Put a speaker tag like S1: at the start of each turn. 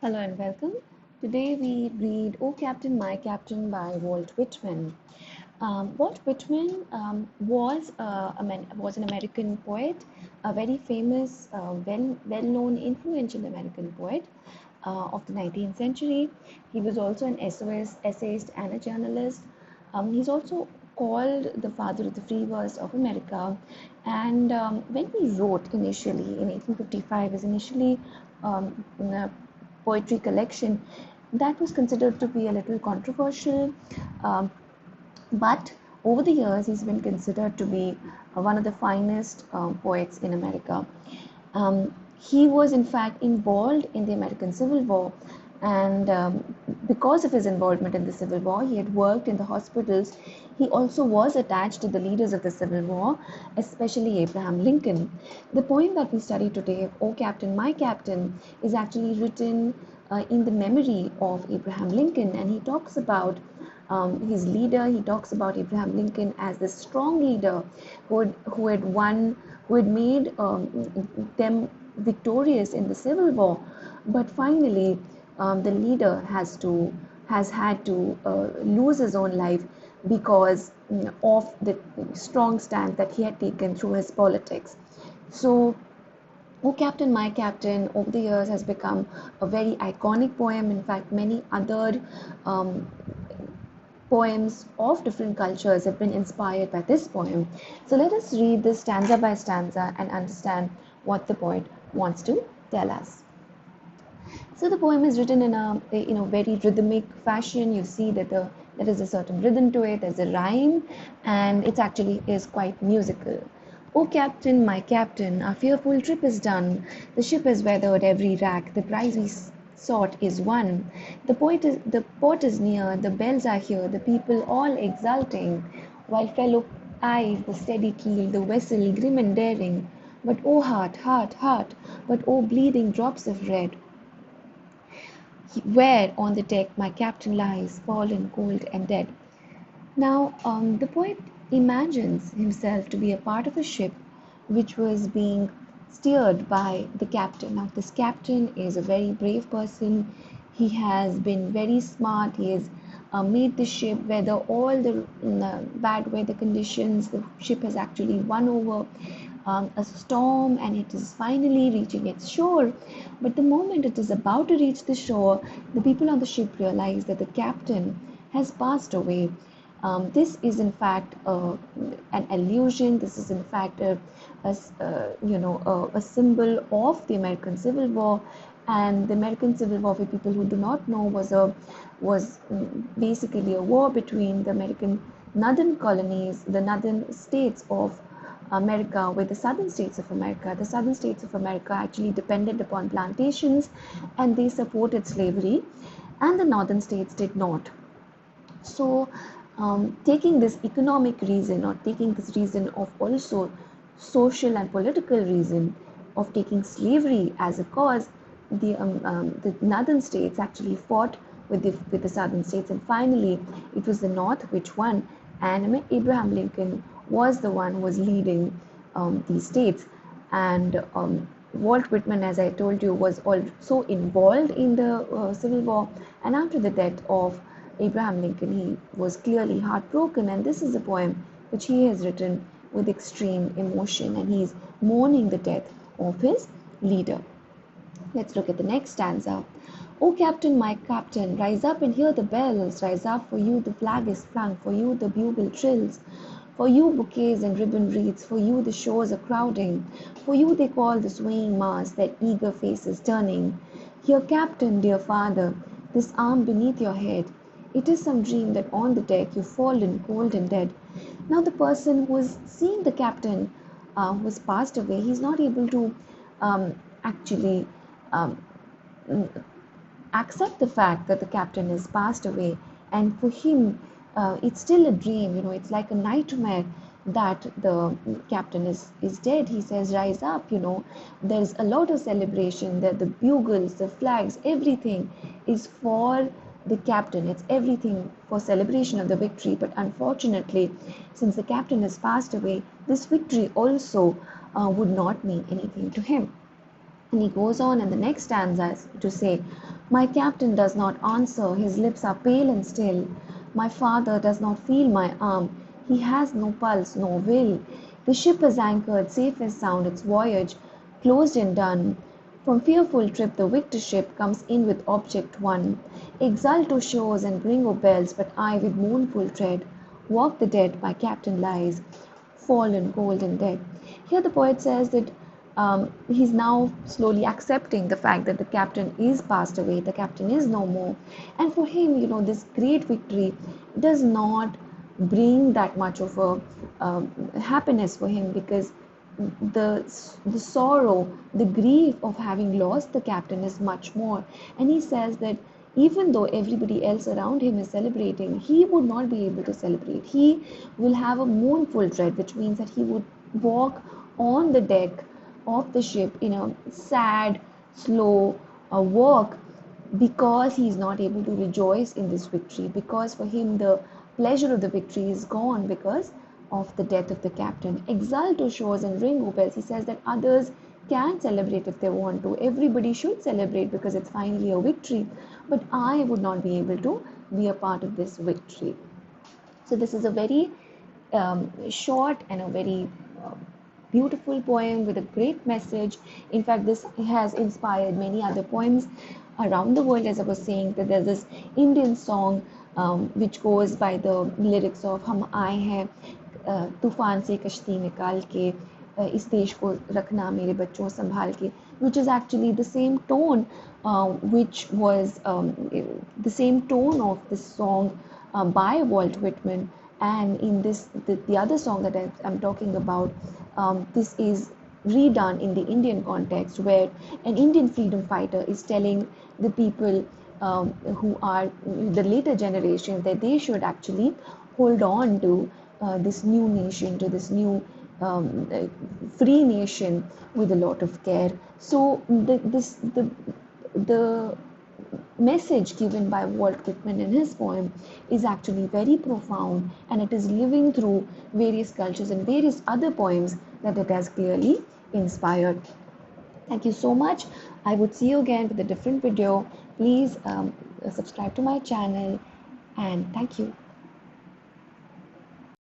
S1: Hello and welcome. Today we read "O Captain, My Captain" by Walt Whitman. Walt Whitman was an American poet, a very famous, well-known, influential American poet of the 19th century. He was also an essayist, and a journalist. He's also called the father of the free verse of America. And when he wrote initially in 1855, his initially poetry collection, that was considered to be a little controversial. Um, but over the years, he's been considered to be one of the finest poets in America. He was, in fact, involved in the American Civil War, and because of his involvement in the Civil War, he had worked in the hospitals. He also was attached to the leaders of the Civil War, especially Abraham Lincoln. The poem that we study today, "O Captain, My Captain," is actually written in the memory of Abraham Lincoln, and he talks about his leader. He talks about Abraham Lincoln as the strong leader who had won, who had made them victorious in the Civil War, but finally the leader has had to lose his own life because of the strong stand that he had taken through his politics. So "O Captain, My Captain" over the years has become a very iconic poem. In fact, many other um, poems of different cultures have been inspired by this poem. So let us read this stanza by stanza and understand what the poet wants to tell us. So the poem is written in a very rhythmic fashion. You see that there is a certain rhythm to it. There's a rhyme, and it actually is quite musical. "O Captain, my Captain, our fearful trip is done. The ship has weathered every rack. The prize we sought is won. The port is near. The bells are here. The people all exulting, while fellow eyes the steady keel, the vessel grim and daring. But oh heart, heart, heart! But oh bleeding drops of red! Where on the deck my captain lies, fallen cold and dead." Now, the poet imagines himself to be a part of a ship which was being steered by the captain. Now, this captain is a very brave person. He has been very smart. He has made the ship weather all the bad weather conditions. The ship has actually won over a storm, and it is finally reaching its shore. But the moment it is about to reach the shore, the people on the ship realize that the captain has passed away. This is in fact an allusion. This is in fact a symbol of the American Civil War. And the American Civil War, for people who do not know, was basically a war between the American northern colonies, the northern states of America, with the southern states of America. The southern states of America actually depended upon plantations, and they supported slavery, and the northern states did not. So, taking this economic reason, or taking this reason of also social and political reason of taking slavery as a cause, the northern states actually fought with the southern states, and finally it was the North which won, and Abraham Lincoln was the one who was leading these states. And Walt Whitman, as I told you, was also involved in the Civil War, and after the death of Abraham Lincoln, he was clearly heartbroken, and this is a poem which he has written with extreme emotion, and he's mourning the death of his leader. Let's look at the next stanza. "O Captain, my Captain, rise up and hear the bells. Rise up, for you the flag is flung, for you the bugle trills. For you bouquets and ribbon wreaths, for you the shores are crowding. For you they call the swaying mast, their eager faces turning. Here, Captain, dear father, this arm beneath your head. It is some dream that on the deck you've fallen cold and dead." Now, the person who is seeing the captain who has passed away, he's not able to actually um, accept the fact that the captain has passed away, and for him it's still a dream. It's like a nightmare that the captain is dead. He says, "Rise up." There's a lot of celebration, that the bugles, the flags, everything is for the captain. It's everything for celebration of the victory. But unfortunately, since the captain has passed away, this victory also would not mean anything to him. And he goes on in the next stanza to say, My captain does not answer, his lips are pale and still. My father does not feel my arm, he has no pulse, no will. The ship is anchored, safe and sound, its voyage closed and done. From fearful trip the victor ship comes in with object won. Exult to shores and ring of bells, but I with mournful tread walk the dead, my captain lies, fallen cold and dead. Here the poet says that he's now slowly accepting the fact that the captain is passed away, the captain is no more. And for him, this great victory does not bring that much of a happiness for him, because the the sorrow, the grief of having lost the captain is much more. And he says that even though everybody else around him is celebrating, he would not be able to celebrate. He will have a mournful dread, which means that he would walk on the deck of the ship in a sad, slow walk, because he is not able to rejoice in this victory, because for him the pleasure of the victory is gone because of the death of the captain. Exult to shores and ring o bells. He says that others can celebrate if they want to. Everybody should celebrate because it's finally a victory. But I would not be able to be a part of this victory. So this is a very short and a very beautiful poem with a great message. In fact, this has inspired many other poems around the world. As I was saying, that there's this Indian song which goes by the lyrics of "हम आए हैं तूफान से कश्ती निकाल के इस देश को रखना मेरे बच्चों संभाल के," which is actually the same tone which was the same tone of this song by Walt Whitman. And in this, the other song that I'm talking about, this is redone in the Indian context, where an Indian freedom fighter is telling the people who are the later generation that they should actually hold on to this new nation, to this new free nation with a lot of care. So the message given by Walt Whitman in his poem is actually very profound, and it is living through various cultures and various other poems that it has clearly inspired. Thank you so much. I would see you again with a different video. Please subscribe to my channel, and thank you.